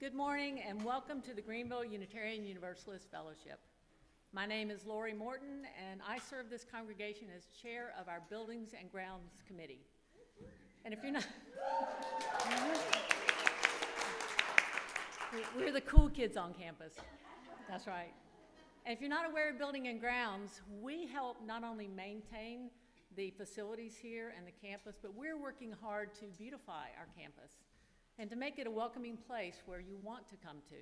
Good morning and welcome to the Greenville Unitarian Universalist Fellowship. My name is Lori Morton and I serve this congregation as chair of our Buildings and Grounds Committee. And if you're not, we're the cool kids on campus. That's right. And if you're not aware of Building and Grounds, we help not only maintain the facilities here and the campus, but we're working hard to beautify our campus and to make it a welcoming place where you want to come to.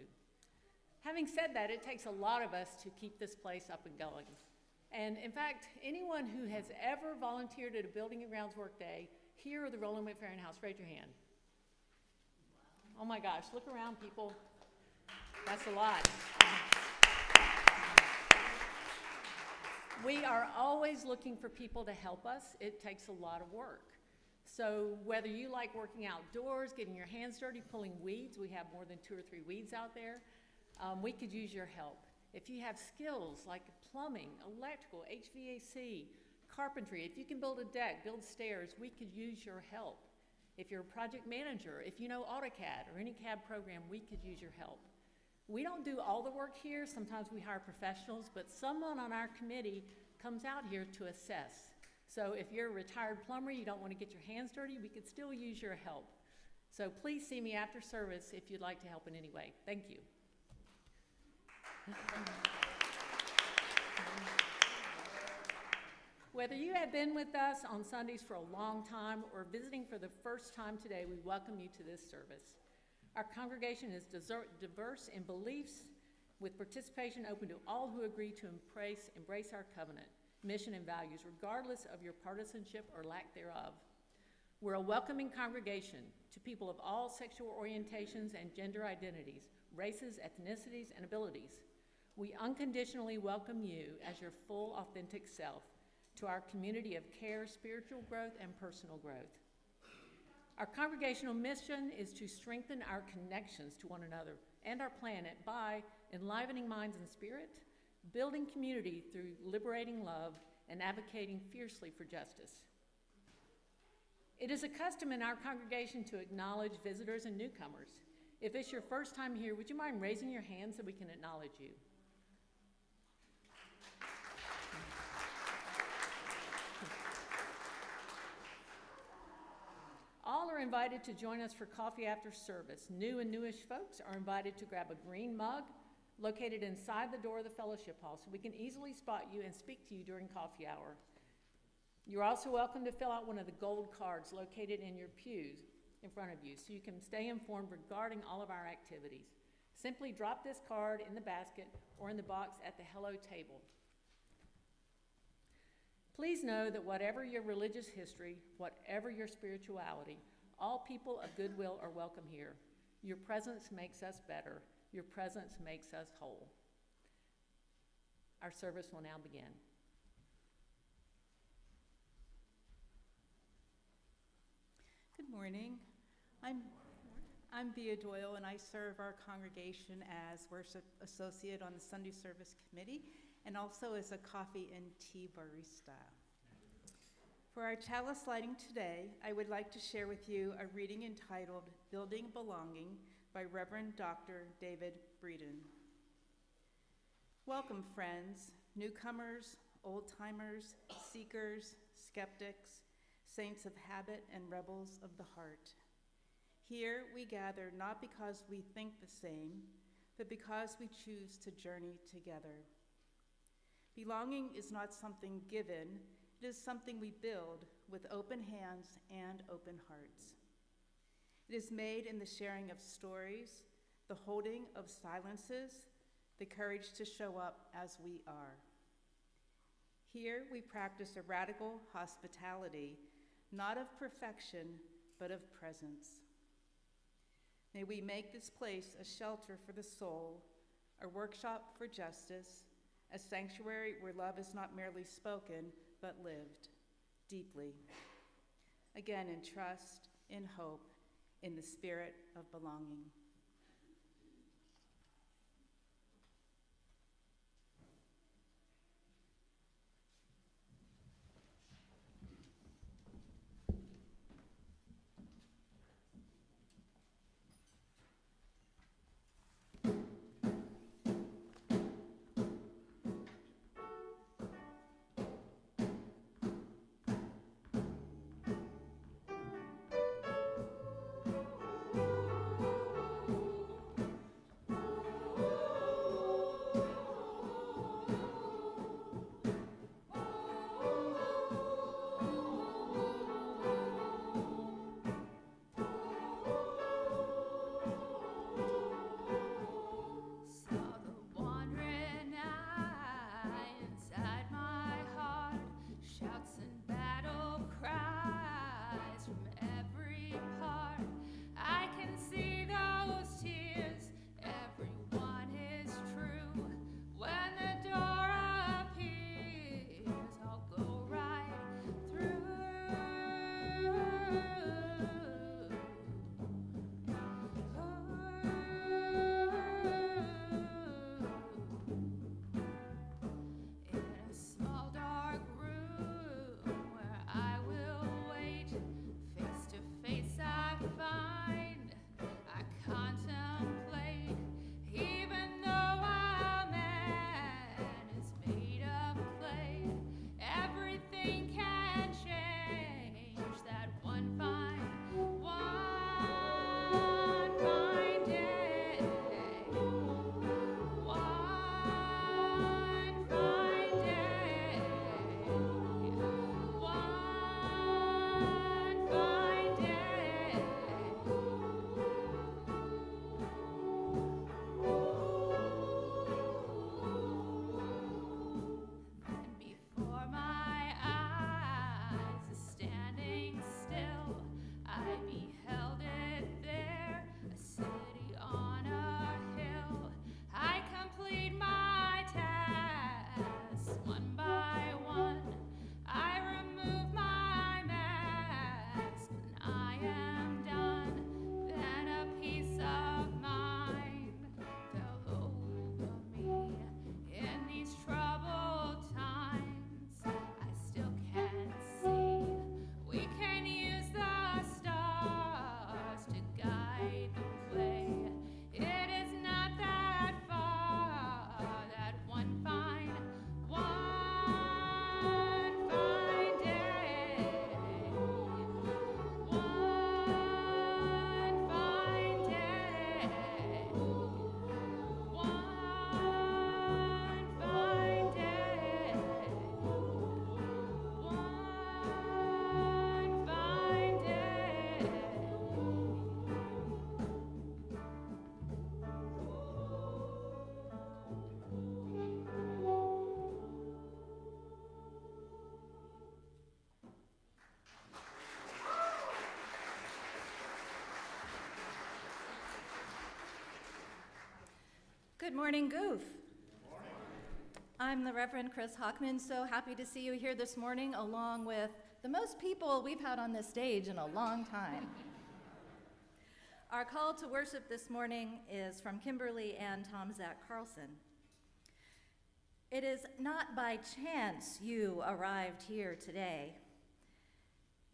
Having said that, it takes a lot of us to keep this place up and going. And in fact, anyone who has ever volunteered at a Building and Grounds work day here or the Roland Whitfarron House, raise your hand. Oh my gosh, look around, people. That's a lot. We are always looking for people to help us. It takes a lot of work. So whether you like working outdoors, getting your hands dirty, pulling weeds, we have more than 2 or 3 weeds out there, we could use your help. If you have skills like plumbing, electrical, HVAC, carpentry, if you can build a deck, build stairs, we could use your help. If you're a project manager, if you know AutoCAD or any CAD program, we could use your help. We don't do all the work here. Sometimes we hire professionals, but someone on our committee comes out here to assess. So if you're a retired plumber, you don't want to get your hands dirty, we could still use your help. So please see me after service if you'd like to help in any way. Thank you. Whether you have been with us on Sundays for a long time or visiting for the first time today, we welcome you to this service. Our congregation is diverse in beliefs, with participation open to all who agree to embrace our covenant, mission, and values, regardless of your partisanship or lack thereof. We're a welcoming congregation to people of all sexual orientations and gender identities, races, ethnicities, and abilities. We unconditionally welcome you as your full, authentic self to our community of care, spiritual growth, and personal growth. Our congregational mission is to strengthen our connections to one another and our planet by enlivening minds and spirit, building community through liberating love, and advocating fiercely for justice. It is a custom in our congregation to acknowledge visitors and newcomers. If it's your first time here, would you mind raising your hand so we can acknowledge you? All are invited to join us for coffee after service. New and newish folks are invited to grab a green mug located inside the door of the fellowship hall so we can easily spot you and speak to you during coffee hour. You're also welcome to fill out one of the gold cards located in your pews in front of you so you can stay informed regarding all of our activities. Simply drop this card in the basket or in the box at the hello table. Please know that whatever your religious history, whatever your spirituality, all people of goodwill are welcome here. Your presence makes us better. Your presence makes us whole. Our service will now begin. Good morning. I'm Bea Doyle, and I serve our congregation as worship associate on the Sunday service committee and also as a coffee and tea barista. For our chalice lighting today, I would like to share with you a reading entitled Building Belonging by Reverend Dr. David Breeden. Welcome, friends, newcomers, old-timers, seekers, skeptics, saints of habit, and rebels of the heart. Here we gather not because we think the same, but because we choose to journey together. Belonging is not something given, it is something we build with open hands and open hearts. It is made in the sharing of stories, the holding of silences, the courage to show up as we are. Here we practice a radical hospitality, not of perfection, but of presence. May we make this place a shelter for the soul, a workshop for justice, a sanctuary where love is not merely spoken, but lived deeply. Again, in trust, in hope, in the spirit of belonging. Good morning, Goof. I'm the Reverend Chris Hockman, so happy to see you here this morning, along with the most people we've had on this stage in a long time. Our call to worship this morning is from Kimberly and Tom Zach Carlson. It is not by chance you arrived here today.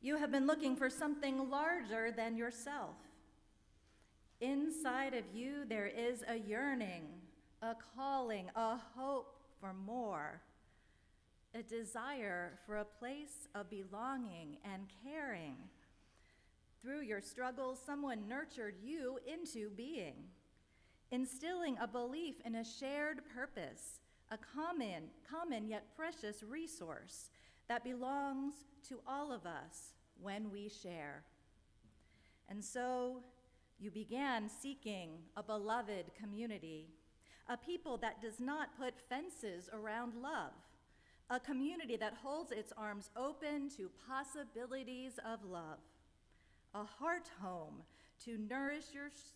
You have been looking for something larger than yourself. Inside of you, there is a yearning, a calling, a hope for more, a desire for a place of belonging and caring. Through your struggles, someone nurtured you into being, instilling a belief in a shared purpose, a common yet precious resource that belongs to all of us when we share. And so you began seeking a beloved community, a people that does not put fences around love, a community that holds its arms open to possibilities of love, a heart home to nourish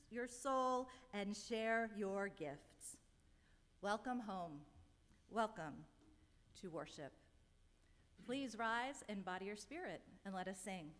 your soul and share your gifts. Welcome home. Welcome to worship. Please rise, embody your spirit, and let us sing.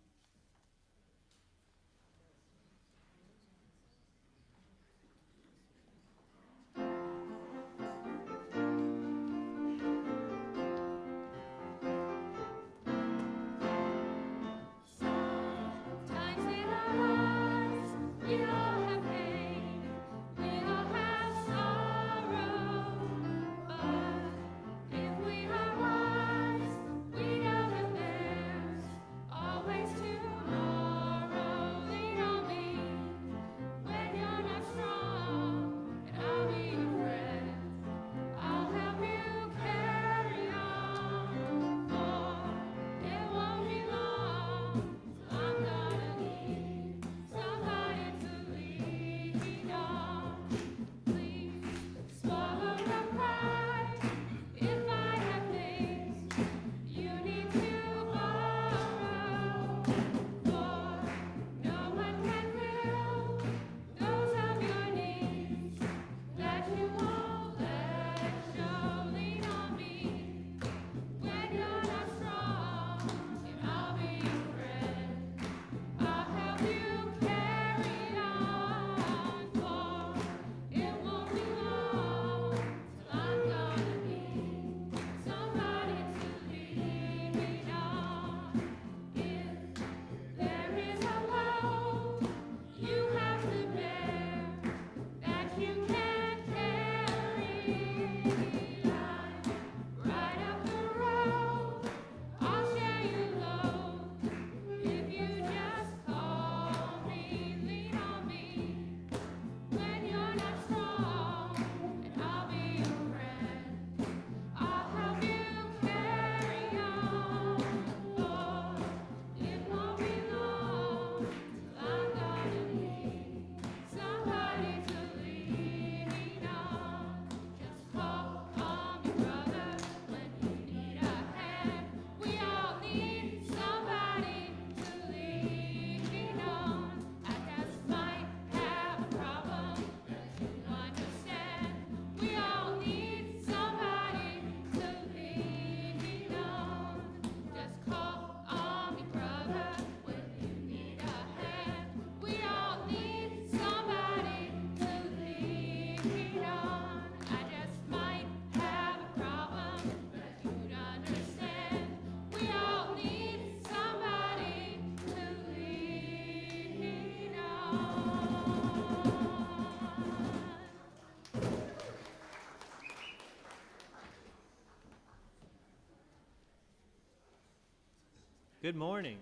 Good morning.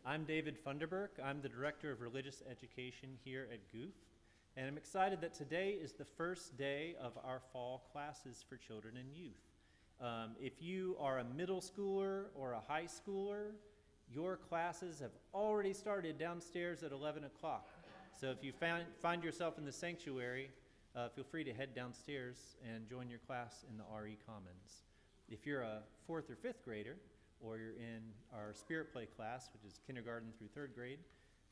I'm David Funderburk. I'm the Director of Religious Education here at Goof, and I'm excited that today is the first day of our fall classes for children and youth. If you are a middle schooler or a high schooler, your classes have already started downstairs at 11 o'clock. So if you find yourself in the sanctuary, feel free to head downstairs and join your class in the RE Commons. If you're a 4th or 5th grader, or you're in our Spirit Play class, which is kindergarten through 3rd grade,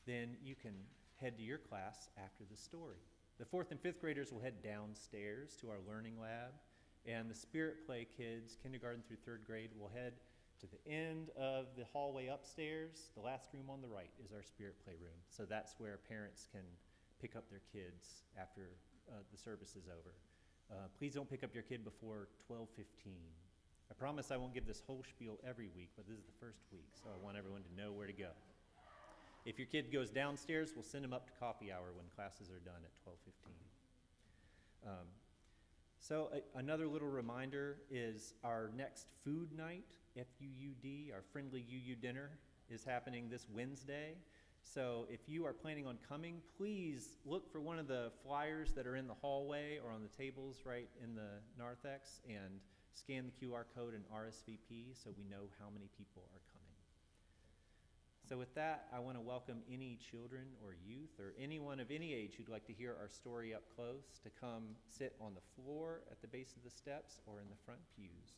then you can head to your class after the story. The 4th and 5th graders will head downstairs to our learning lab, and the Spirit Play kids, kindergarten through 3rd grade, will head to the end of the hallway upstairs. The last room on the right is our Spirit Play room. So that's where parents can pick up their kids after the service is over. Please don't pick up your kid before 12:15. I promise I won't give this whole spiel every week, but this is the first week, so I want everyone to know where to go. If your kid goes downstairs, we'll send them up to coffee hour when classes are done at 12:15. Another little reminder is our next food night, FUUD, our friendly UU dinner, is happening this Wednesday. So if you are planning on coming, please look for one of the flyers that are in the hallway or on the tables right in the narthex and scan the QR code and RSVP so we know how many people are coming. So with that, I want to welcome any children or youth or anyone of any age who'd like to hear our story up close to come sit on the floor at the base of the steps or in the front pews.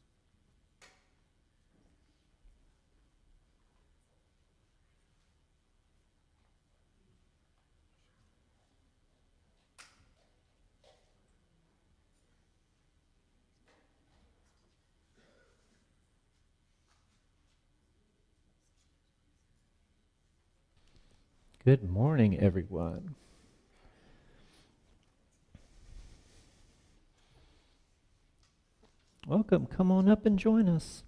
Good morning, everyone. Welcome. Come on up and join us.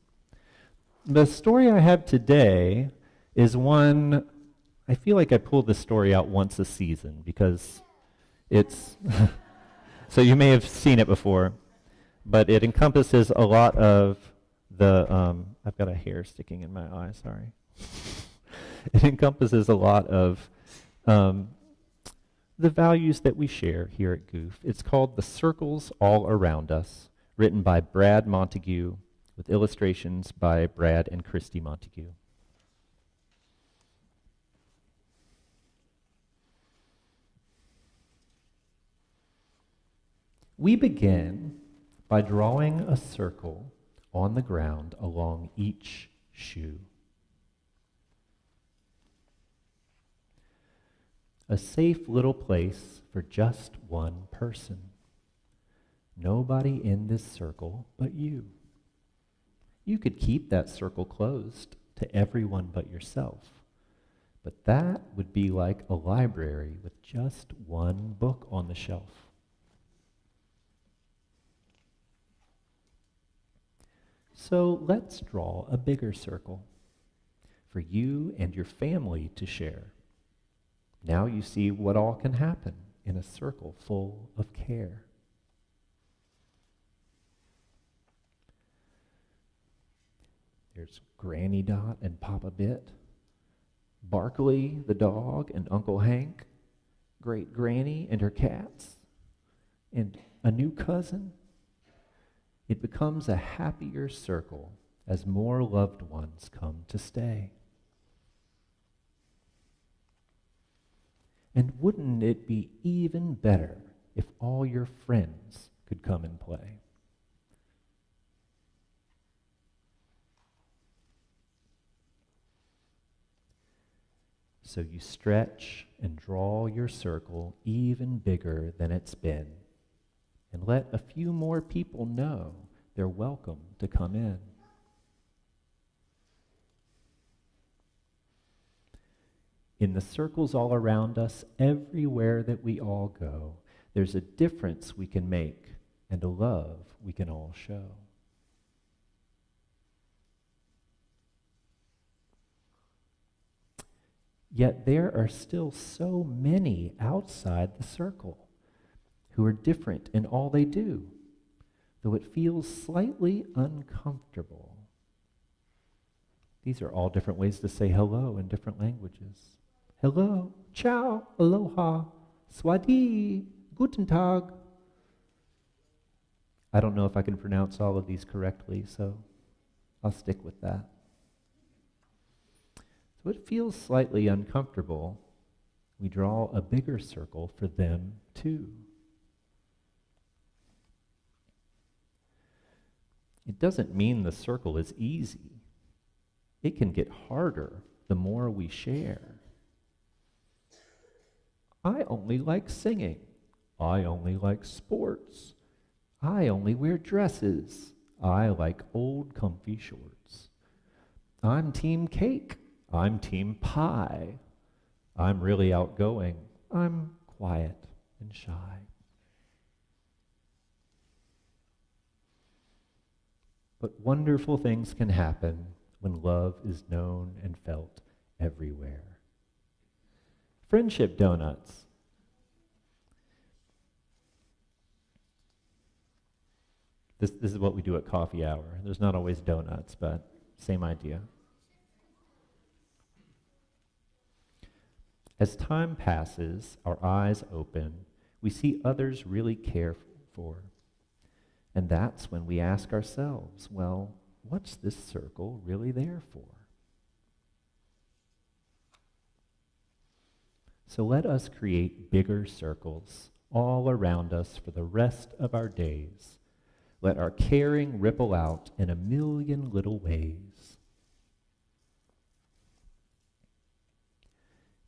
The story I have today is one, I feel like I pull this story out once a season because it's, so you may have seen it before, but it encompasses a lot of the, I've got a hair sticking in my eye, sorry. It encompasses a lot of the values that we share here at Goof. It's called The Circles All Around Us, written by Brad Montague, with illustrations by Brad and Christy Montague. We begin by drawing a circle on the ground along each shoe. A safe little place for just one person. Nobody in this circle but you. You could keep that circle closed to everyone but yourself, but that would be like a library with just one book on the shelf. So let's draw a bigger circle for you and your family to share. Now you see what all can happen in a circle full of care. There's Granny Dot and Papa Bit, Barkley the dog and Uncle Hank, Great Granny and her cats, and a new cousin. It becomes a happier circle as more loved ones come to stay. And wouldn't it be even better if all your friends could come and play? So you stretch and draw your circle even bigger than it's been, and let a few more people know they're welcome to come in. In the circles all around us, everywhere that we all go, there's a difference we can make and a love we can all show. Yet there are still so many outside the circle who are different in all they do, though it feels slightly uncomfortable. These are all different ways to say hello in different languages. Hello, ciao, aloha, swadi, guten tag. I don't know if I can pronounce all of these correctly, so I'll stick with that. So it feels slightly uncomfortable. We draw a bigger circle for them too. It doesn't mean the circle is easy. It can get harder the more we share. I only like singing. I only like sports. I only wear dresses. I like old comfy shorts. I'm team cake. I'm team pie. I'm really outgoing. I'm quiet and shy. But wonderful things can happen when love is known and felt everywhere. Friendship donuts. This is what we do at coffee hour. There's not always donuts, but same idea. As time passes, our eyes open, we see others really care for. And that's when we ask ourselves, well, what's this circle really there for? So let us create bigger circles all around us for the rest of our days. Let our caring ripple out in a million little ways.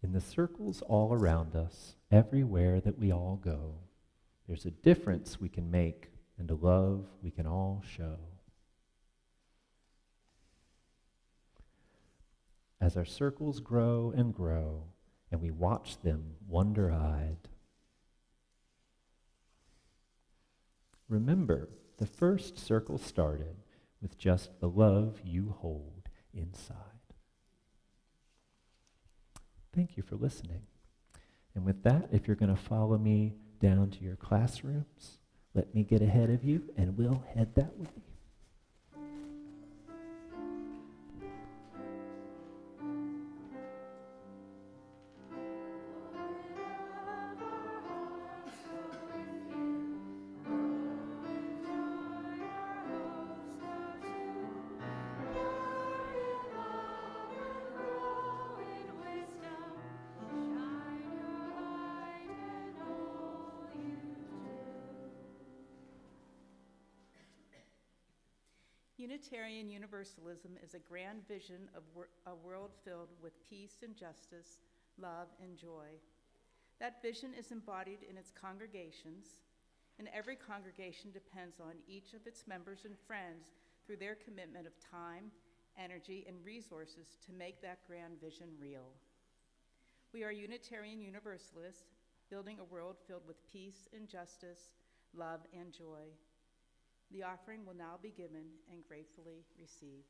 In the circles all around us, everywhere that we all go, there's a difference we can make and a love we can all show. As our circles grow and grow, and we watch them wonder-eyed, remember, the first circle started with just the love you hold inside. Thank you for listening. And with that, if you're going to follow me down to your classrooms, let me get ahead of you and we'll head that way. Unitarian Universalism is a grand vision of a world filled with peace and justice, love and joy. That vision is embodied in its congregations, and every congregation depends on each of its members and friends through their commitment of time, energy, and resources to make that grand vision real. We are Unitarian Universalists, building a world filled with peace and justice, love and joy. The offering will now be given and gratefully received.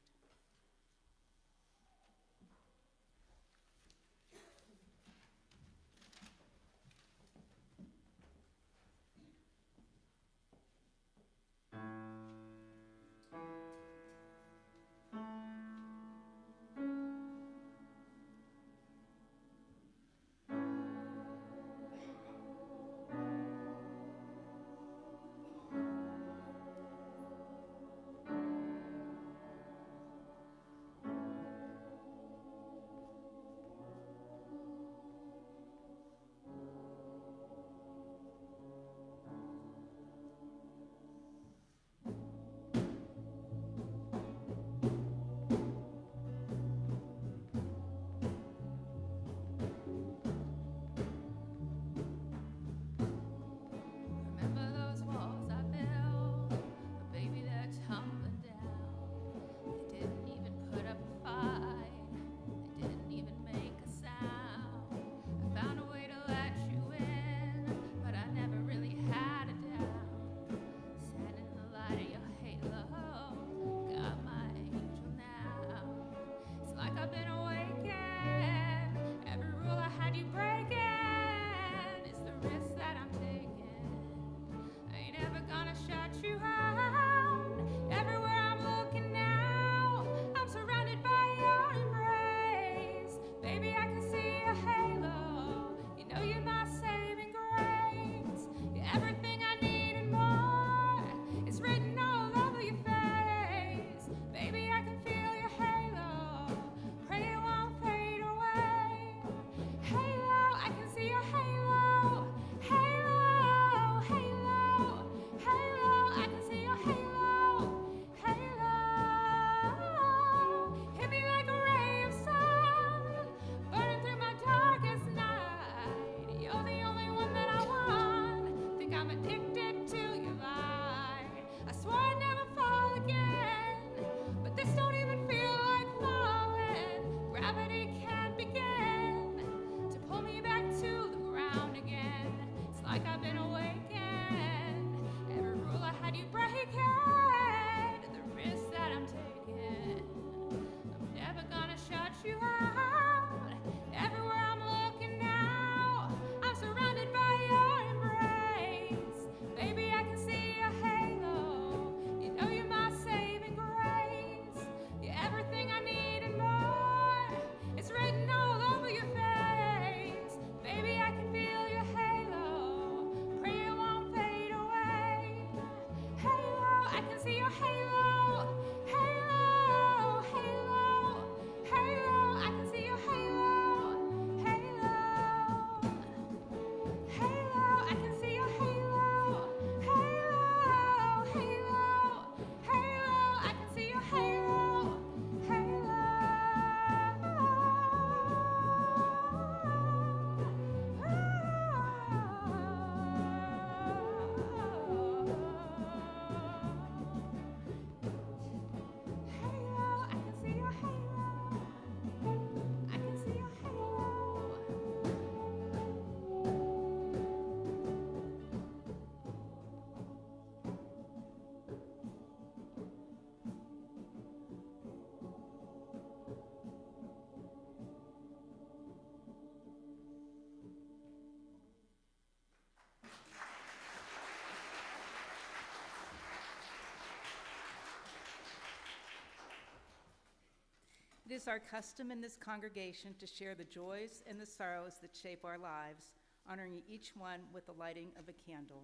is our custom in this congregation to share the joys and the sorrows that shape our lives, honoring each one with the lighting of a candle.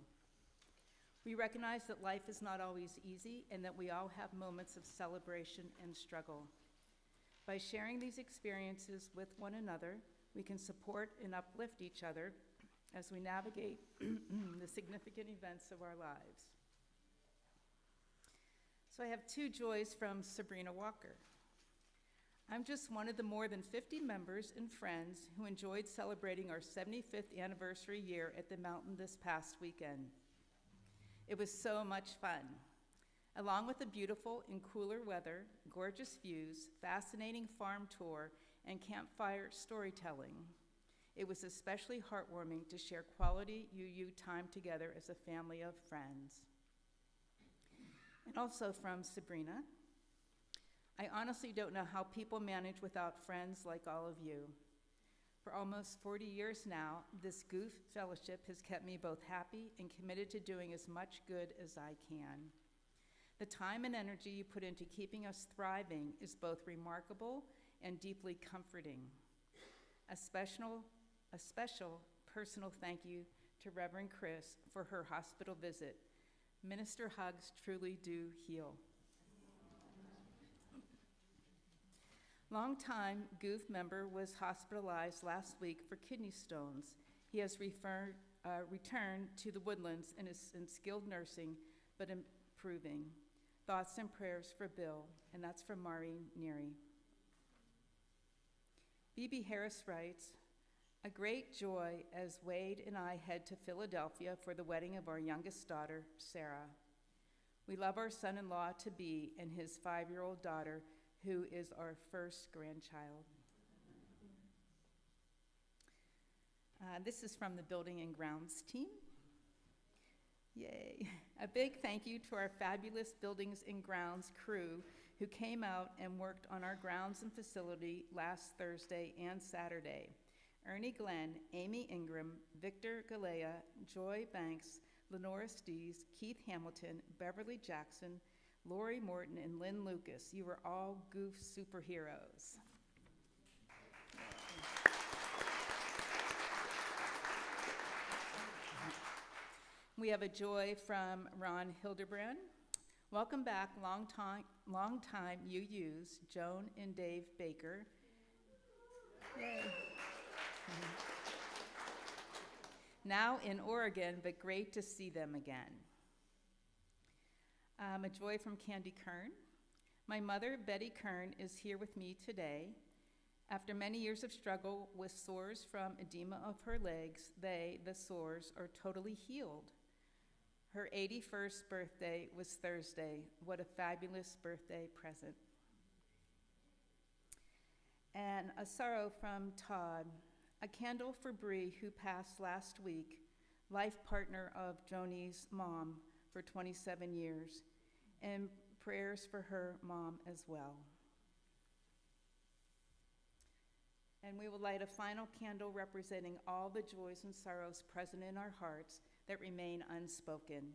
We recognize that life is not always easy and that we all have moments of celebration and struggle. By sharing these experiences with one another, we can support and uplift each other as we navigate the significant events of our lives. So I have two joys from Sabrina Walker. I'm just one of the more than 50 members and friends who enjoyed celebrating our 75th anniversary year at the mountain this past weekend. It was so much fun. Along with the beautiful and cooler weather, gorgeous views, fascinating farm tour, and campfire storytelling, it was especially heartwarming to share quality UU time together as a family of friends. And also from Sabrina, I honestly don't know how people manage without friends like all of you. For almost 40 years now, this Goof Fellowship has kept me both happy and committed to doing as much good as I can. The time and energy you put into keeping us thriving is both remarkable and deeply comforting. A special personal thank you to Reverend Chris for her hospital visit. Minister hugs truly do heal. Longtime Goof member was hospitalized last week for kidney stones. He has returned to the Woodlands and is in skilled nursing, but improving. Thoughts and prayers for Bill, and that's from Maureen Neary. Phoebe Harris writes, a great joy as Wade and I head to Philadelphia for the wedding of our youngest daughter, Sarah. We love our son-in-law to be and his 5-year-old daughter, who is our first grandchild. This is from the Building and Grounds team. Yay. A big thank you to our fabulous Buildings and Grounds crew who came out and worked on our grounds and facility last Thursday and Saturday. Ernie Glenn, Amy Ingram, Victor Galea, Joy Banks, Lenora Stees, Keith Hamilton, Beverly Jackson, Lori Morton, and Lynn Lucas. You are all Goof superheroes. We have a joy from Ron Hildebrand. Welcome back, long time UUs, Joan and Dave Baker. Yay. Now in Oregon, but great to see them again. A joy from Candy Kern. My mother, Betty Kern, is here with me today. After many years of struggle with sores from edema of her legs, the sores, are totally healed. Her 81st birthday was Thursday. What a fabulous birthday present. And a sorrow from Todd. A candle for Bree, who passed last week, life partner of Joni's mom for 27 years, and prayers for her mom as well. And we will light a final candle representing all the joys and sorrows present in our hearts that remain unspoken.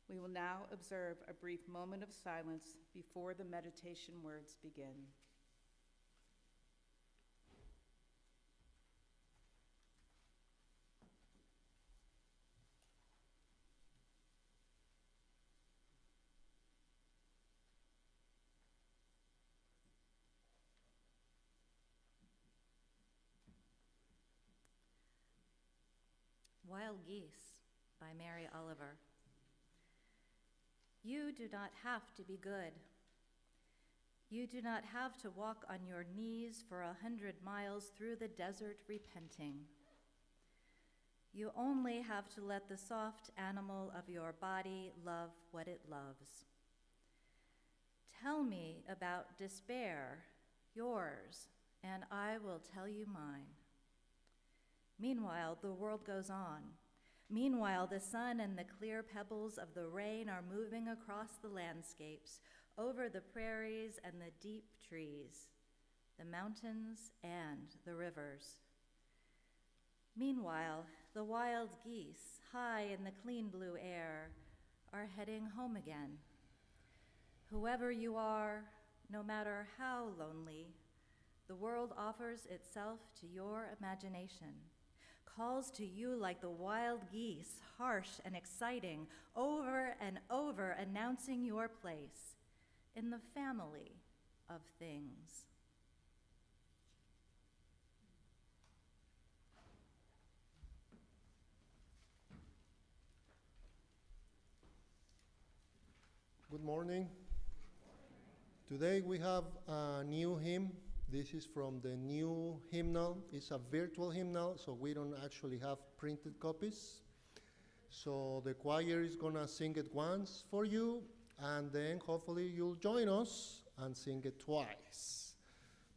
We will now observe a brief moment of silence before the meditation words begin. Wild Geese by Mary Oliver. You do not have to be good. You do not have to walk on your knees for 100 miles through the desert repenting. You only have to let the soft animal of your body love what it loves. Tell me about despair, yours, and I will tell you mine. Meanwhile, the world goes on. Meanwhile, the sun and the clear pebbles of the rain are moving across the landscapes, over the prairies and the deep trees, the mountains and the rivers. Meanwhile, the wild geese, high in the clean blue air, are heading home again. Whoever you are, no matter how lonely, the world offers itself to your imagination, calls to you like the wild geese, harsh and exciting, over and over announcing your place in the family of things. Good morning. Today we have a new hymn. This is from the new hymnal. It's a virtual hymnal, so we don't actually have printed copies. So the choir is gonna sing it once for you, and then hopefully you'll join us and sing it twice.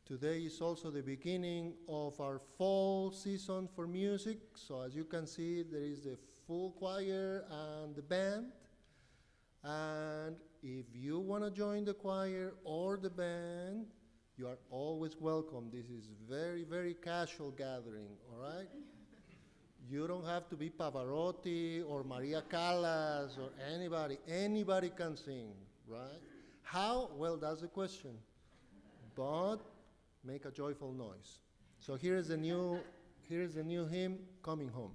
Today is also the beginning of our fall season for music. So as you can see, there is the full choir and the band. And if you want to join the choir or the band, you are always welcome. This is very, very casual gathering, all right? You don't have to be Pavarotti or Maria Callas or anybody. Anybody can sing, right? How? Well, that's the question. But make a joyful noise. So here's the new hymn, Coming Home.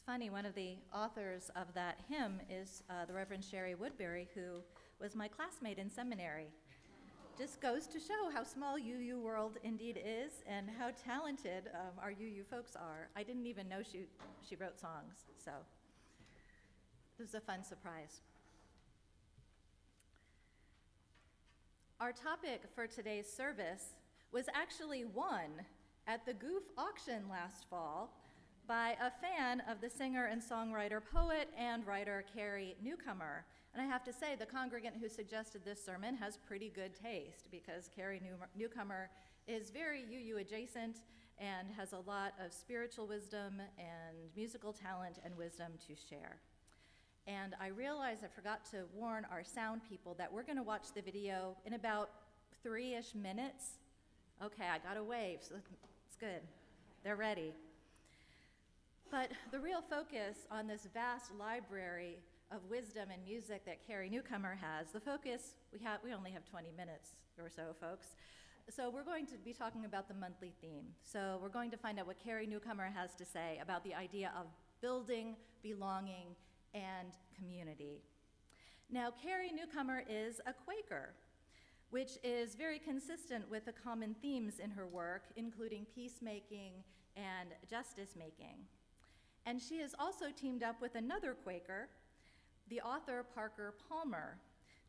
Funny, one of the authors of that hymn is the Reverend Sherry Woodbury, who was my classmate in seminary. Just goes to show how small UU world indeed is and how talented our UU folks are. I didn't even know she wrote songs, so it was a fun surprise. Our topic for today's service was actually won at the Goof auction last fall by a fan of the singer and songwriter, poet, and writer Carrie Newcomer. And I have to say, the congregant who suggested this sermon has pretty good taste, because Carrie Newcomer is very UU adjacent and has a lot of spiritual wisdom and musical talent and wisdom to share. And I realized I forgot to warn our sound people that we're gonna watch the video in about 3-ish minutes. Okay, I got a wave, so it's good. They're ready. But the real focus on this vast library of wisdom and music that Carrie Newcomer has, the focus, we only have 20 minutes or so, folks. So we're going to be talking about the monthly theme. So we're going to find out what Carrie Newcomer has to say about the idea of building, belonging, and community. Now, Carrie Newcomer is a Quaker, which is very consistent with the common themes in her work, including peacemaking and justice-making. And she has also teamed up with another Quaker, the author Parker Palmer,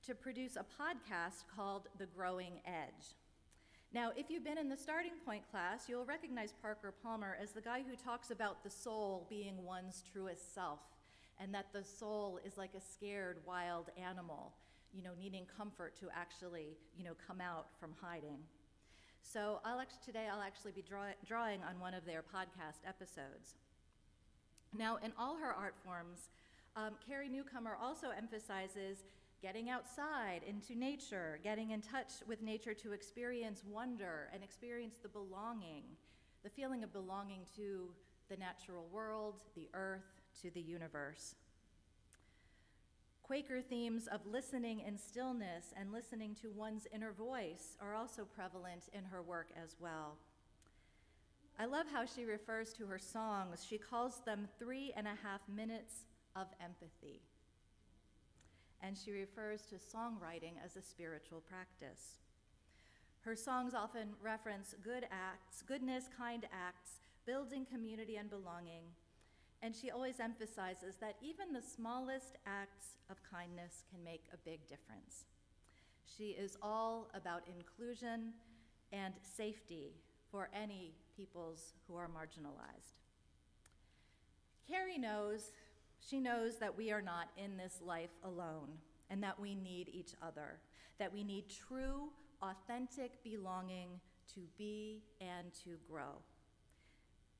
to produce a podcast called The Growing Edge. Now, if you've been in the starting point class, you'll recognize Parker Palmer as the guy who talks about the soul being one's truest self, and that the soul is like a scared wild animal, needing comfort to actually, come out from hiding. So today I'll actually be drawing on one of their podcast episodes. Now, in all her art forms, Carrie Newcomer also emphasizes getting outside into nature, getting in touch with nature to experience wonder and experience the belonging, the feeling of belonging to the natural world, the earth, to the universe. Quaker themes of listening in stillness and listening to one's inner voice are also prevalent in her work as well. I love how she refers to her songs. She calls them 3.5 minutes of empathy. And she refers to songwriting as a spiritual practice. Her songs often reference good acts, goodness, kind acts, building community and belonging. And she always emphasizes that even the smallest acts of kindness can make a big difference. She is all about inclusion and safety for any peoples who are marginalized. Carrie knows that we are not in this life alone, and that we need each other, that we need true, authentic belonging to be and to grow.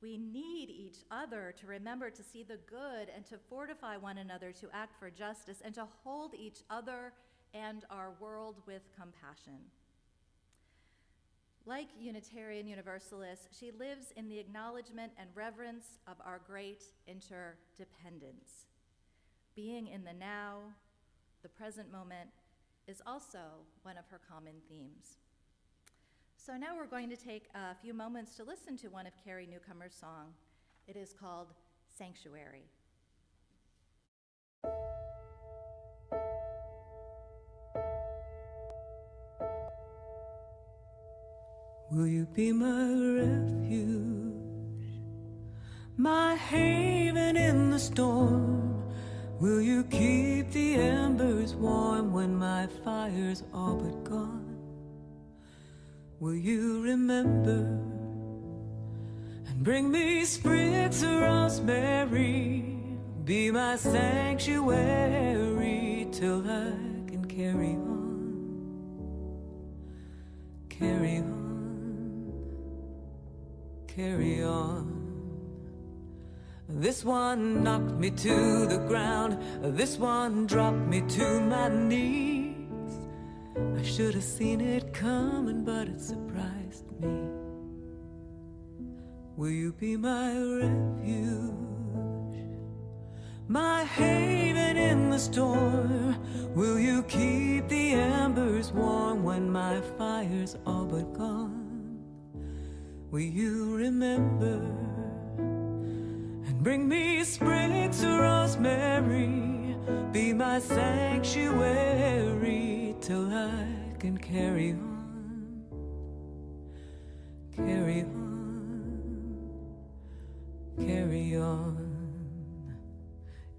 We need each other to remember to see the good and to fortify one another to act for justice and to hold each other and our world with compassion. Like Unitarian Universalists, she lives in the acknowledgement and reverence of our great interdependence. Being in the now, the present moment, is also one of her common themes. So now we're going to take a few moments to listen to one of Carrie Newcomer's songs. It is called Sanctuary. Will you be my refuge, my haven in the storm? Will you keep the embers warm when my fire's all but gone? Will you remember and bring me sprigs of rosemary? Be my sanctuary till I can carry on, carry on, carry on. This one knocked me to the ground, this one dropped me to my knees. I should have seen it coming, but it surprised me. Will you be my refuge, my haven in the storm? Will you keep the embers warm when my fire's all but gone? Will you remember and bring me sprigs of rosemary? Be my sanctuary till I can carry on, carry on, carry on.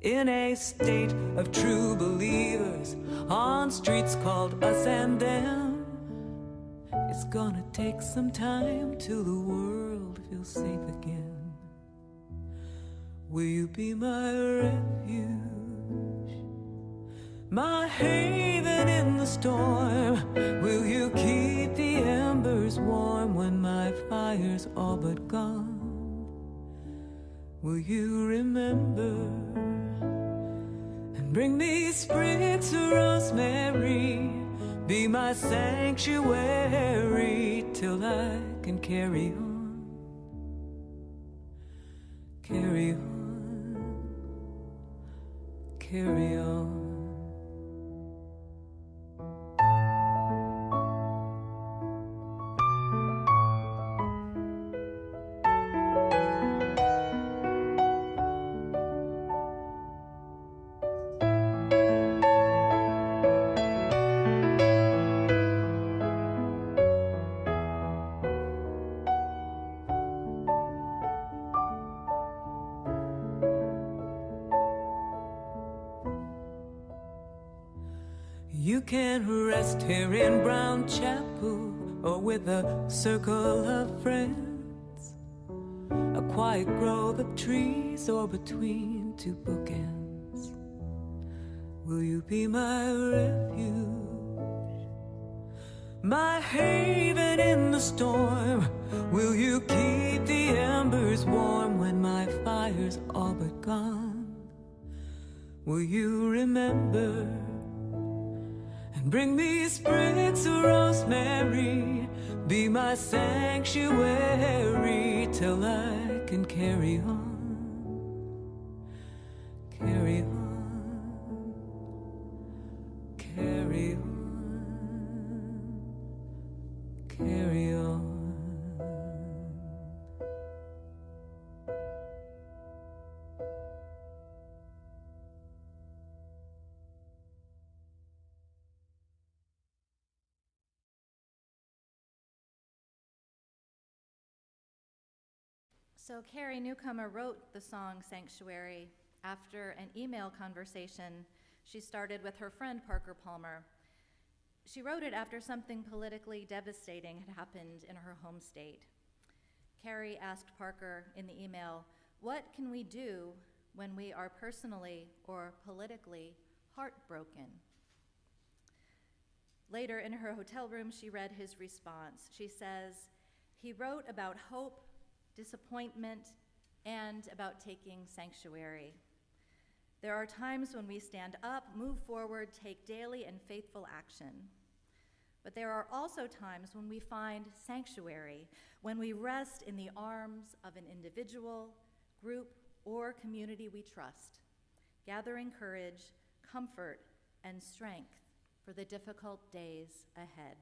In a state of true believers, on streets called us and them, it's gonna take some time till the world feels safe again. Will you be my refuge, my haven in the storm? Will you keep the embers warm when my fire's all but gone? Will you remember and bring me sprigs of rosemary? Be my sanctuary till I can carry on, carry on, carry on. You can rest here in Brown Chapel or with a circle of friends, a quiet grove of trees or between two bookends. Will you be my refuge, my haven in the storm? Will you keep the embers warm when my fire's all but gone? Will you remember and bring me sprigs of rosemary, be my sanctuary till I can carry on, carry on, carry on, carry on. So Carrie Newcomer wrote the song Sanctuary after an email conversation she started with her friend Parker Palmer. She wrote it after something politically devastating had happened in her home state. Carrie asked Parker in the email, "What can we do when we are personally or politically heartbroken?" Later in her hotel room, she read his response. She says, "He wrote about hope, disappointment, and about taking sanctuary. There are times when we stand up, move forward, take daily and faithful action. But there are also times when we find sanctuary, when we rest in the arms of an individual, group, or community we trust, gathering courage, comfort, and strength for the difficult days ahead."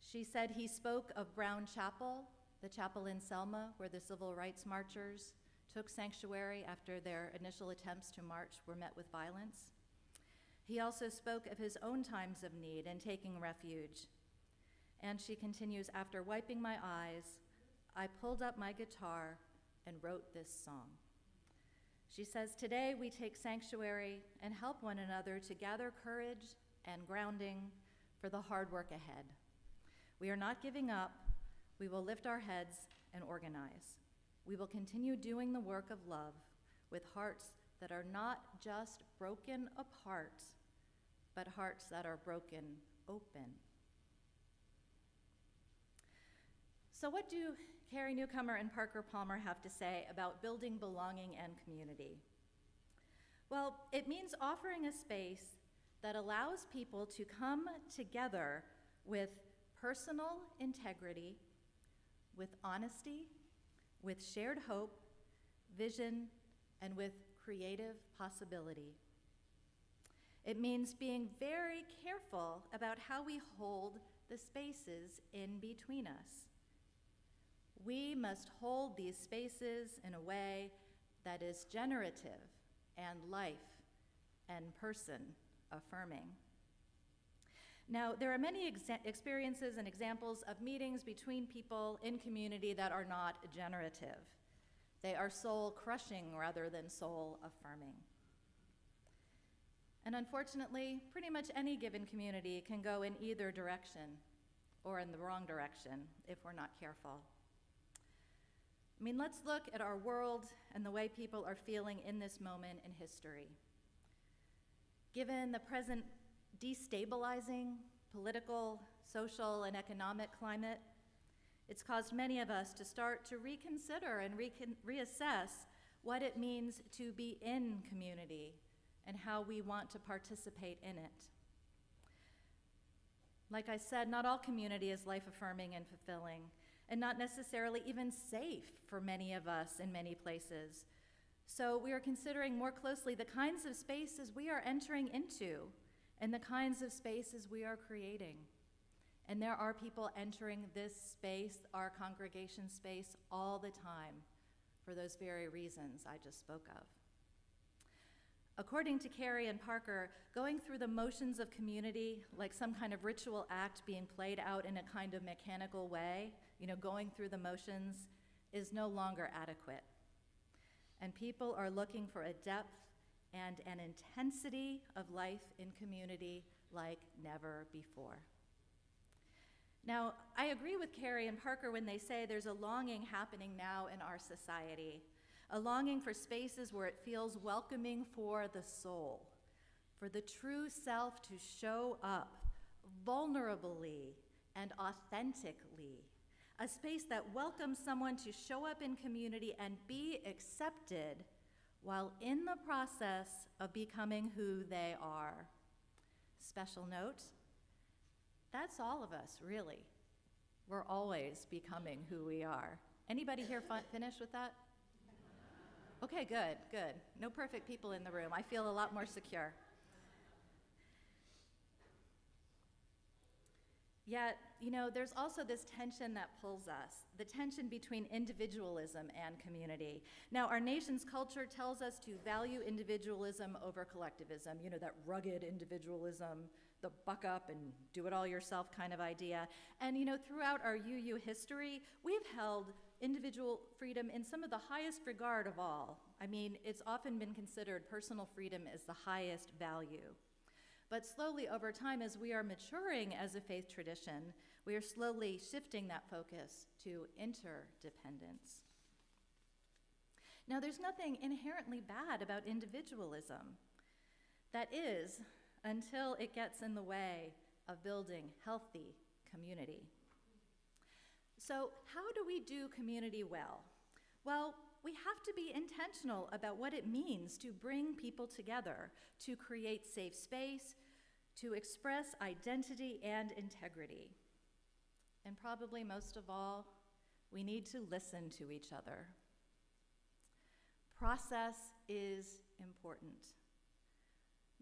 She said he spoke of Brown Chapel, the chapel in Selma, where the civil rights marchers took sanctuary after their initial attempts to march were met with violence. He also spoke of his own times of need and taking refuge. And she continues, "After wiping my eyes, I pulled up my guitar and wrote this song." She says, "Today we take sanctuary and help one another to gather courage and grounding for the hard work ahead. We are not giving up. We will lift our heads and organize. We will continue doing the work of love with hearts that are not just broken apart, but hearts that are broken open." So what do Carrie Newcomer and Parker Palmer have to say about building belonging and community? Well, it means offering a space that allows people to come together with personal integrity, with honesty, with shared hope, vision, and with creative possibility. It means being very careful about how we hold the spaces in between us. We must hold these spaces in a way that is generative and life and person affirming. Now, there are many experiences and examples of meetings between people in community that are not generative. They are soul-crushing rather than soul-affirming. And unfortunately, pretty much any given community can go in either direction or in the wrong direction if we're not careful. I mean, let's look at our world and the way people are feeling in this moment in history. Given the present destabilizing political, social, and economic climate, it's caused many of us to start to reconsider and reassess what it means to be in community and how we want to participate in it. Like I said, not all community is life-affirming and fulfilling, and not necessarily even safe for many of us in many places. So we are considering more closely the kinds of spaces we are entering into and the kinds of spaces we are creating. And there are people entering this space, our congregation space, all the time for those very reasons I just spoke of. According to Carrie and Parker, going through the motions of community, like some kind of ritual act being played out in a kind of mechanical way, going through the motions, is no longer adequate. And people are looking for a depth and an intensity of life in community like never before. Now, I agree with Carrie and Parker when they say there's a longing happening now in our society, a longing for spaces where it feels welcoming for the soul, for the true self to show up vulnerably and authentically, a space that welcomes someone to show up in community and be accepted while in the process of becoming who they are. Special note, that's all of us, really. We're always becoming who we are. Anybody here finished with that? Okay, good, good. No perfect people in the room. I feel a lot more secure. Yet, there's also this tension that pulls us, the tension between individualism and community. Now, our nation's culture tells us to value individualism over collectivism, that rugged individualism, the buck up and do it all yourself kind of idea. And, throughout our UU history, we've held individual freedom in some of the highest regard of all. I mean, it's often been considered personal freedom is the highest value. But slowly over time, as we are maturing as a faith tradition, we are slowly shifting that focus to interdependence. Now, there's nothing inherently bad about individualism. That is, until it gets in the way of building healthy community. So, how do we do community well? Well, we have to be intentional about what it means to bring people together, to create safe space, to express identity and integrity. And probably most of all, we need to listen to each other. Process is important.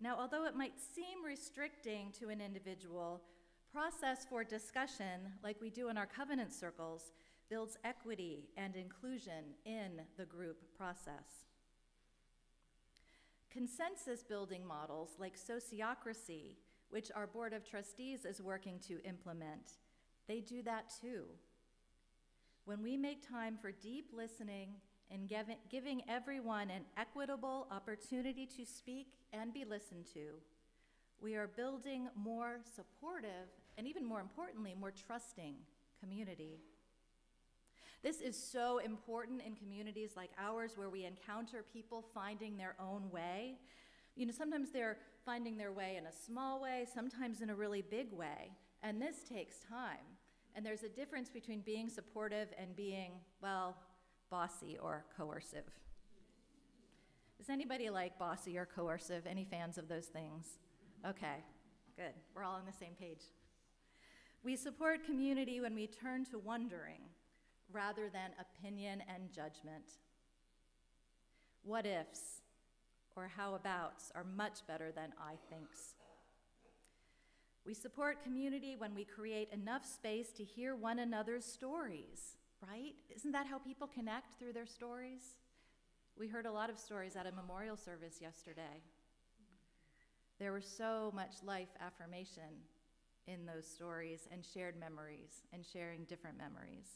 Now, although it might seem restricting to an individual, process for discussion, like we do in our covenant circles, builds equity and inclusion in the group process. Consensus building models like sociocracy, which our Board of Trustees is working to implement, they do that too. When we make time for deep listening and giving everyone an equitable opportunity to speak and be listened to, we are building more supportive and, even more importantly, more trusting community. This is so important in communities like ours where we encounter people finding their own way. Sometimes they're finding their way in a small way, sometimes in a really big way, and this takes time. And there's a difference between being supportive and being, well, bossy or coercive. Is anybody like bossy or coercive? Any fans of those things? Okay, good. We're all on the same page. We support community when we turn to wondering rather than opinion and judgment. What ifs or how abouts are much better than I thinks. We support community when we create enough space to hear one another's stories, right? Isn't that how people connect, through their stories? We heard a lot of stories at a memorial service yesterday. There was so much life affirmation in those stories and shared memories and sharing different memories.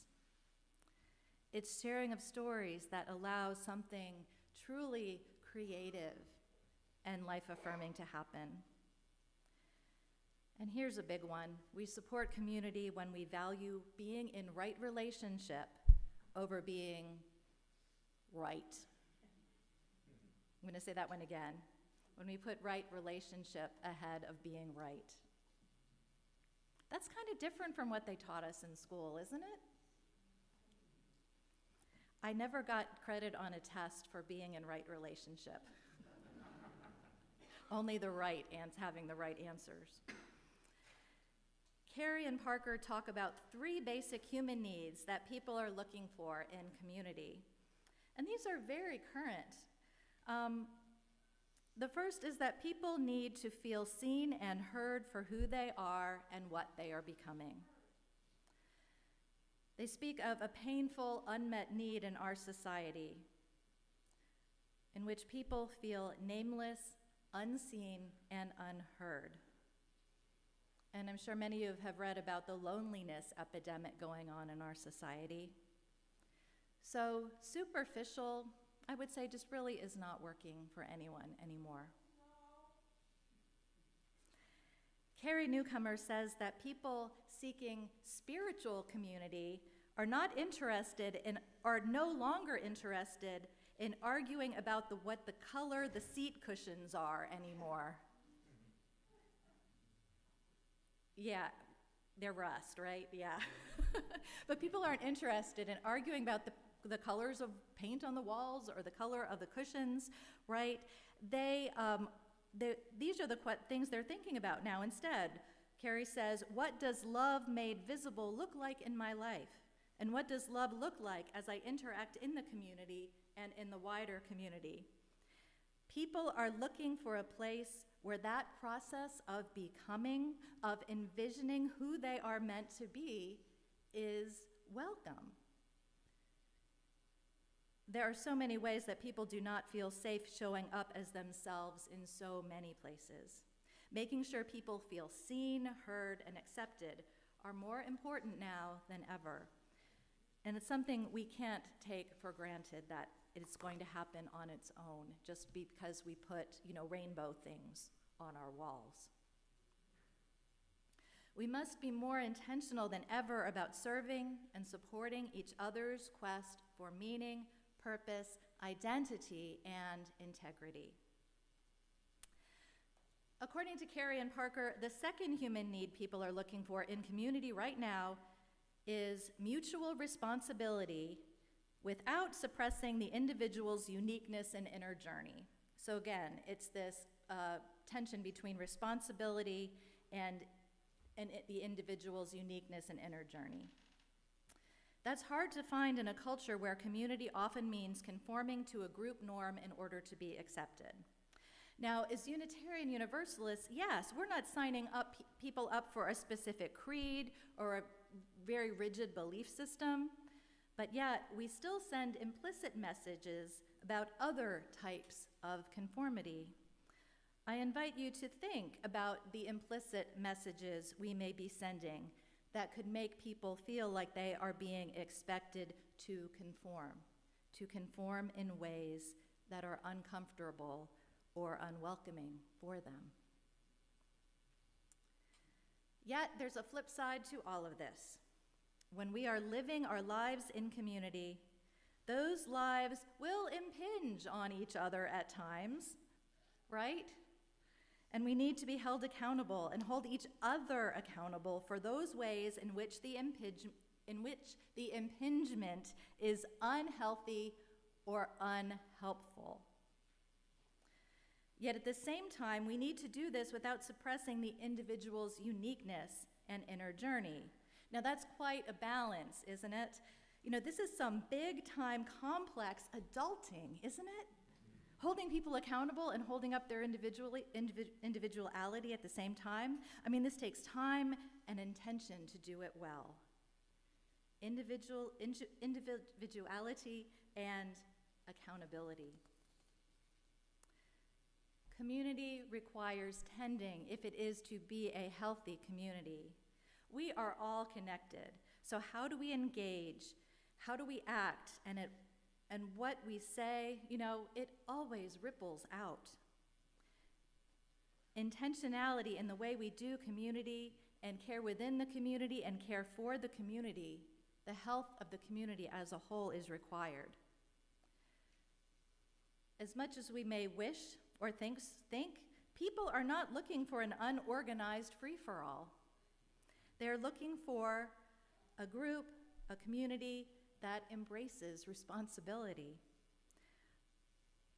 It's sharing of stories that allows something truly creative and life-affirming to happen. And here's a big one. We support community when we value being in right relationship over being right. I'm going to say that one again. When we put right relationship ahead of being right. That's kind of different from what they taught us in school, isn't it? I never got credit on a test for being in right relationship. Only the right having the right answers. Carrie and Parker talk about 3 basic human needs that people are looking for in community. And these are very current. The first is that people need to feel seen and heard for who they are and what they are becoming. They speak of a painful, unmet need in our society in which people feel nameless, unseen, and unheard. And I'm sure many of you have read about the loneliness epidemic going on in our society. So superficial I would say just really is not working for anyone anymore. Carrie Newcomer says that people seeking spiritual community are no longer interested in arguing about what the color the seat cushions are anymore. Yeah, they're rust, right? Yeah. But people aren't interested in arguing about the colors of paint on the walls or the color of the cushions, right? These are the things they're thinking about now instead. Carrie says, what does love made visible look like in my life? And what does love look like as I interact in the community and in the wider community? People are looking for a place where that process of becoming, of envisioning who they are meant to be, is welcome. There are so many ways that people do not feel safe showing up as themselves in so many places. Making sure people feel seen, heard, and accepted are more important now than ever. And it's something we can't take for granted that it's going to happen on its own just because we put, rainbow things on our walls. We must be more intentional than ever about serving and supporting each other's quest for meaning, purpose, identity, and integrity. According to Carrie and Parker, the second human need people are looking for in community right now is mutual responsibility without suppressing the individual's uniqueness and inner journey. So again, it's this tension between responsibility and the individual's uniqueness and inner journey. That's hard to find in a culture where community often means conforming to a group norm in order to be accepted. Now, as Unitarian Universalists, yes, we're not signing up people up for a specific creed or a very rigid belief system, but yet we still send implicit messages about other types of conformity. I invite you to think about the implicit messages we may be sending that could make people feel like they are being expected to conform in ways that are uncomfortable or unwelcoming for them. Yet there's a flip side to all of this. When we are living our lives in community, those lives will impinge on each other at times, right? And we need to be held accountable and hold each other accountable for those ways in which the impingement is unhealthy or unhelpful. Yet at the same time, we need to do this without suppressing the individual's uniqueness and inner journey. Now that's quite a balance, isn't it? This is some big-time, complex adulting, isn't it? Holding people accountable and holding up their individuality at the same time. This takes time and intention to do it well. Individuality and accountability. Community requires tending if it is to be a healthy community. We are all connected. So how do we engage? How do we act? And what we say, it always ripples out. Intentionality in the way we do community and care within the community and care for the community, the health of the community as a whole is required. As much as we may wish or think, people are not looking for an unorganized free-for-all. They're looking for a group, a community that embraces responsibility.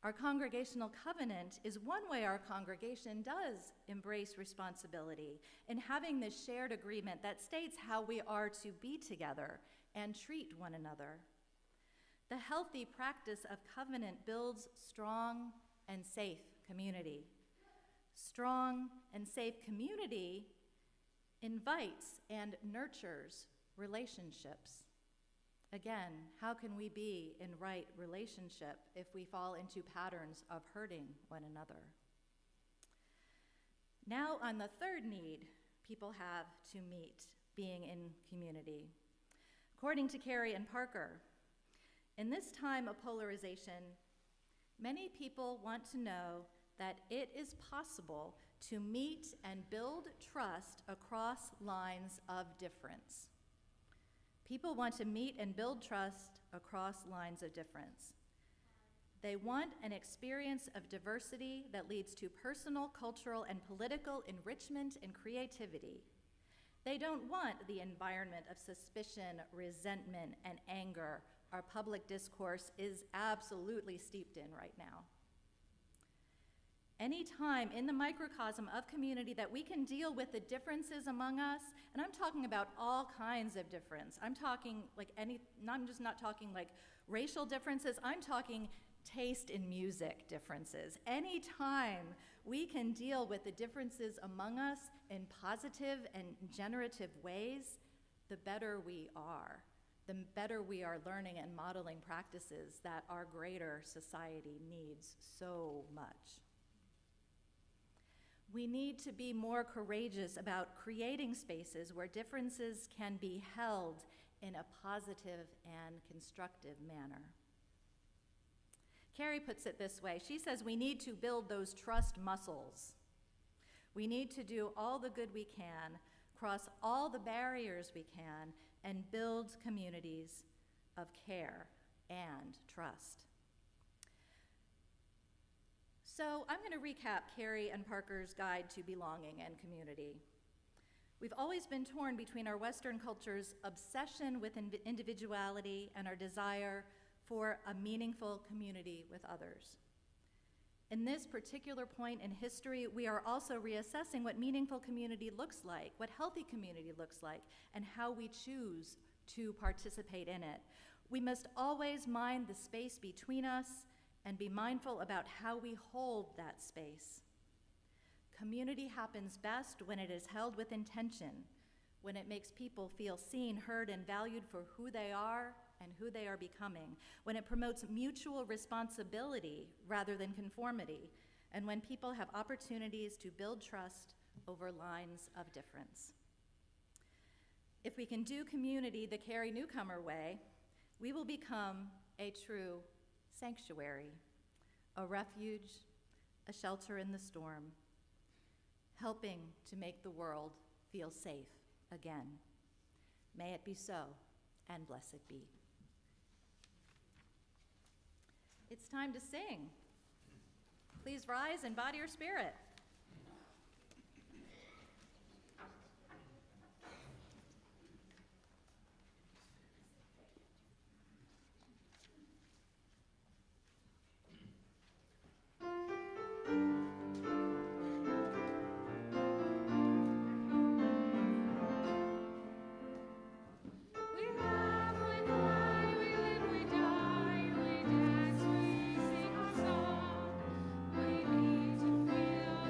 Our congregational covenant is one way our congregation does embrace responsibility in having this shared agreement that states how we are to be together and treat one another. The healthy practice of covenant builds strong and safe community. Strong and safe community invites and nurtures relationships. Again, how can we be in right relationship if we fall into patterns of hurting one another? Now, on the third need people have to meet being in community. According to Carrie and Parker, in this time of polarization, Many people want to know that it is possible to meet and build trust across lines of difference. People want to meet and build trust across lines of difference. They want an experience of diversity that leads to personal, cultural, and political enrichment and creativity. They don't want the environment of suspicion, resentment, and anger our public discourse is absolutely steeped in right now. Any time in the microcosm of community that we can deal with the differences among us, and I'm talking about all kinds of difference. I'm just not talking like racial differences, I'm talking taste in music differences. Any time we can deal with the differences among us in positive and generative ways, the better we are. The better we are learning and modeling practices that our greater society needs so much. We need to be more courageous about creating spaces where differences can be held in a positive and constructive manner. Carrie puts it this way. She says we need to build those trust muscles. We need to do all the good we can, cross all the barriers we can, and build communities of care and trust. So I'm going to recap Carrie and Parker's guide to belonging and community. We've always been torn between our Western culture's obsession with individuality and our desire for a meaningful community with others. In this particular point in history, we are also reassessing what meaningful community looks like, what healthy community looks like, and how we choose to participate in it. We must always mind the space between us and be mindful about how we hold that space. Community happens best when it is held with intention, when it makes people feel seen, heard, and valued for who they are and who they are becoming, when it promotes mutual responsibility rather than conformity, and when people have opportunities to build trust over lines of difference. If we can do community the Carrie Newcomer way, we will become a true sanctuary, a refuge, a shelter in the storm, helping to make the world feel safe again. May it be so, and blessed be. It's time to sing. Please rise and body your spirit. We meet and feel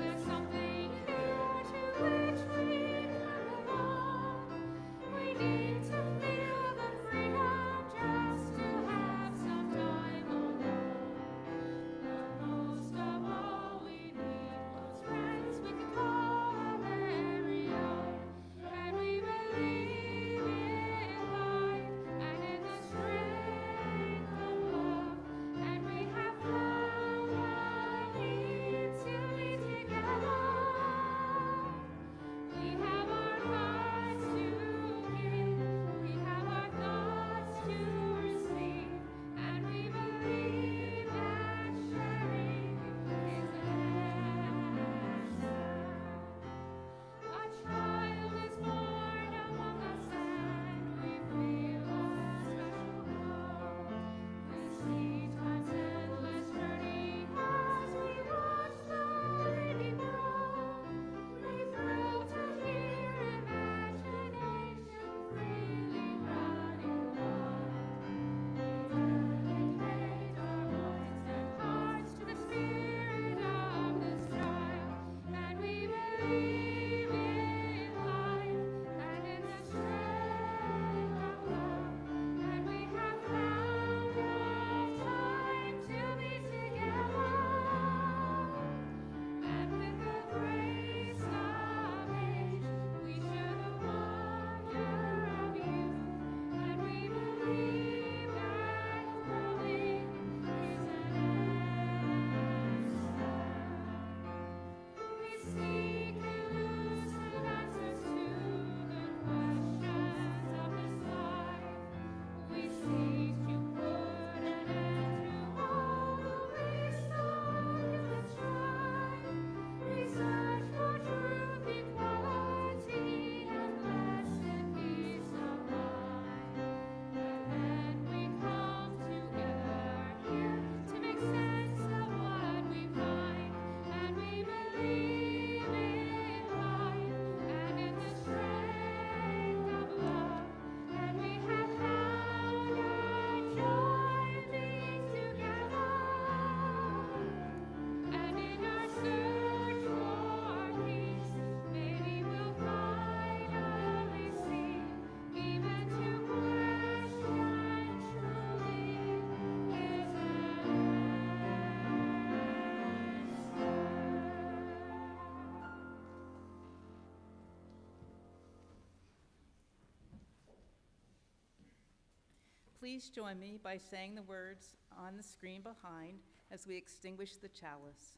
please join me by saying the words on the screen behind as we extinguish the chalice.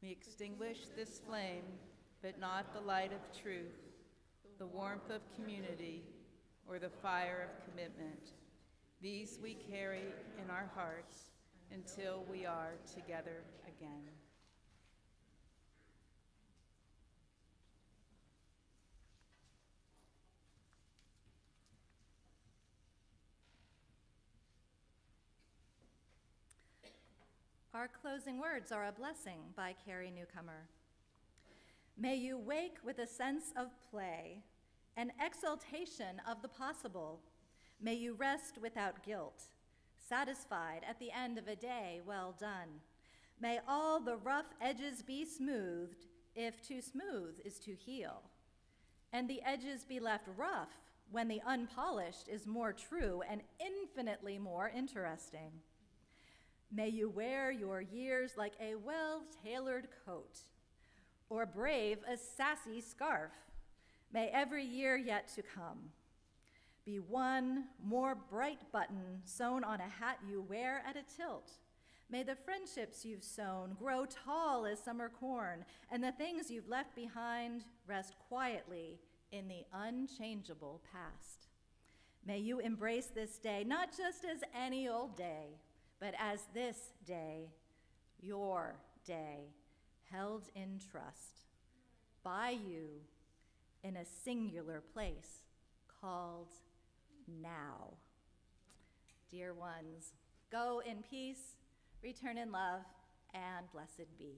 We extinguish this flame, but not the light of truth, the warmth of community, or the fire of commitment. These we carry in our hearts until we are together again. Our closing words are a blessing by Carrie Newcomer. May you wake with a sense of play, an exaltation of the possible. May you rest without guilt, satisfied at the end of a day well done. May all the rough edges be smoothed, if too smooth is to heal, and the edges be left rough when the unpolished is more true and infinitely more interesting. May you wear your years like a well-tailored coat, or brave a sassy scarf. May every year yet to come be one more bright button sewn on a hat you wear at a tilt. May the friendships you've sown grow tall as summer corn, and the things you've left behind rest quietly in the unchangeable past. May you embrace this day, not just as any old day, but as this day, your day, held in trust by you in a singular place called now. Dear ones, go in peace, return in love, and blessed be.